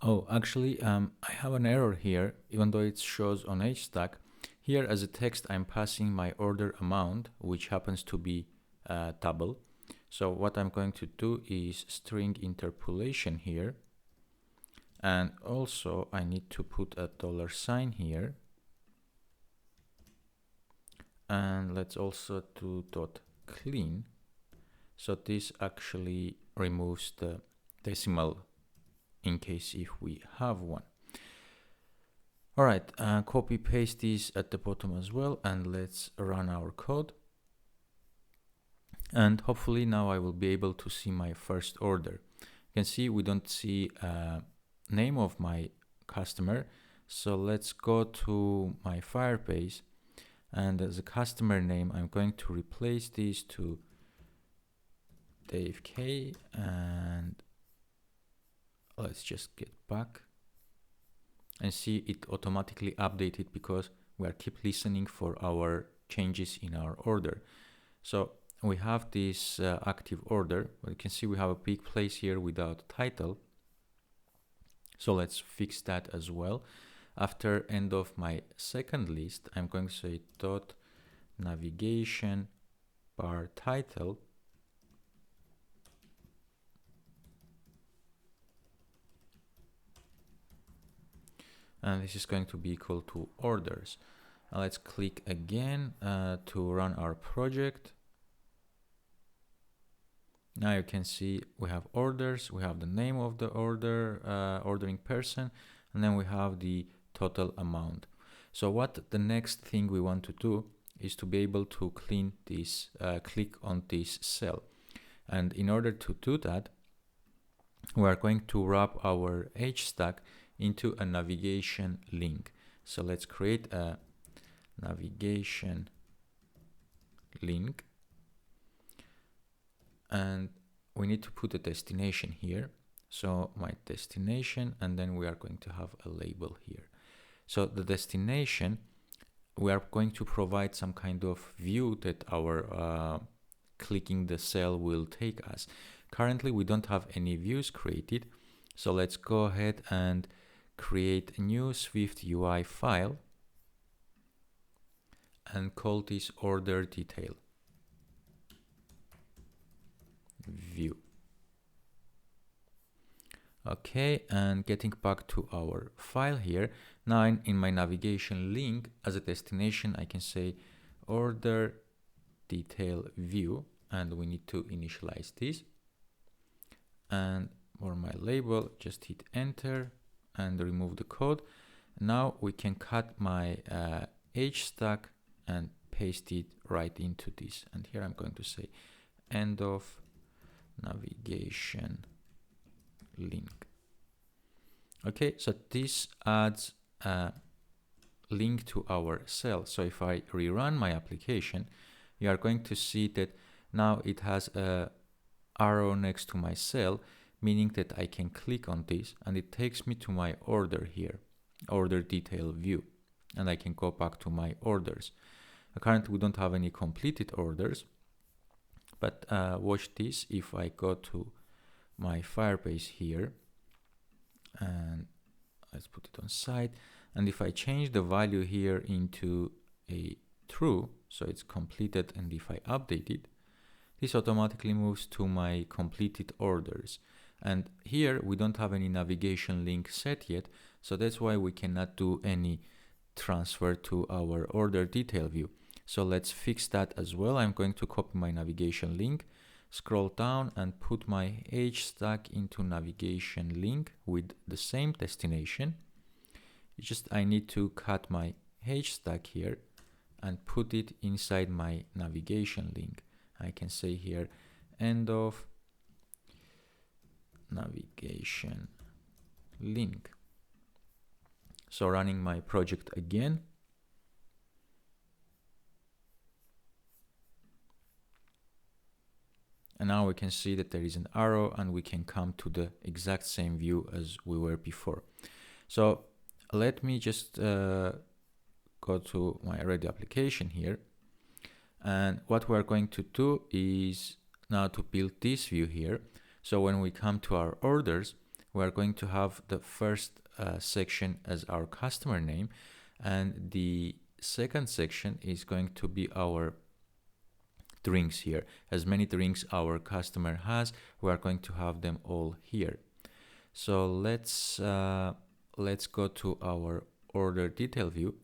Oh, actually, I have an error here, even though it shows on HStack. Here as a text, I'm passing my order amount, which happens to be double. So what I'm going to do is string interpolation here. And also I need to put a $sign here. And let's also do .clean. So this actually removes the decimal in case if we have one. All right, copy paste this at the bottom as well, and let's run our code. And hopefully now I will be able to see my first order. You can see we don't see name of my customer. So let's go to my Firebase, and as a customer name, I'm going to replace this to Dave K, and let's just get back and see it automatically updated because we are keep listening for our changes in our order. So we have this active order, but you can see we have a big place here without title. So let's fix that as well. After end of my second list, I'm going to say dot navigation bar title. And this is going to be equal to orders. Let's click again to run our project. Now you can see we have orders, we have the name of the order, ordering person, and then we have the total amount. So what the next thing we want to do is to be able to clean this, click on this cell. And in order to do that, we are going to wrap our HStack into a navigation link. So let's create a navigation link, and we need to put a destination here. So my destination, and then we are going to have a label here. So the destination, we are going to provide some kind of view that our clicking the cell will take us. Currently, we don't have any views created. So let's go ahead and create a new SwiftUI file and call this order detail view. Okay, and getting back to our file here, now in my navigation link as a destination, I can say order detail view, and we need to initialize this. And for my label, just hit enter and remove the code. Now we can cut my HStack and paste it right into this. And here I'm going to say end of navigation link. Okay, so this adds a link to our cell. So if I rerun my application, you are going to see that now it has a arrow next to my cell, meaning that I can click on this and it takes me to my order here, order detail view, and I can go back to my orders. Currently we don't have any completed orders, but watch this. If I go to my Firebase here, and let's put it on site, and if I change the value here into a true, so it's completed, and if I update it, this automatically moves to my completed orders. And here we don't have any navigation link set yet, so that's why we cannot do any transfer to our order detail view. So let's fix that as well. I'm going to copy my navigation link, scroll down and put my HStack into navigation link with the same destination. It's just I need to cut my HStack here and put it inside my navigation link. I can say here end of navigation link. So running my project again. And now we can see that there is an arrow and we can come to the exact same view as we were before. So let me just go to my ready application here. And what we're going to do is now to build this view here. So when we come to our orders, we are going to have the first section as our customer name, and the second section is going to be our drinks here. As many drinks our customer has, we are going to have them all here. So let's go to our order detail view,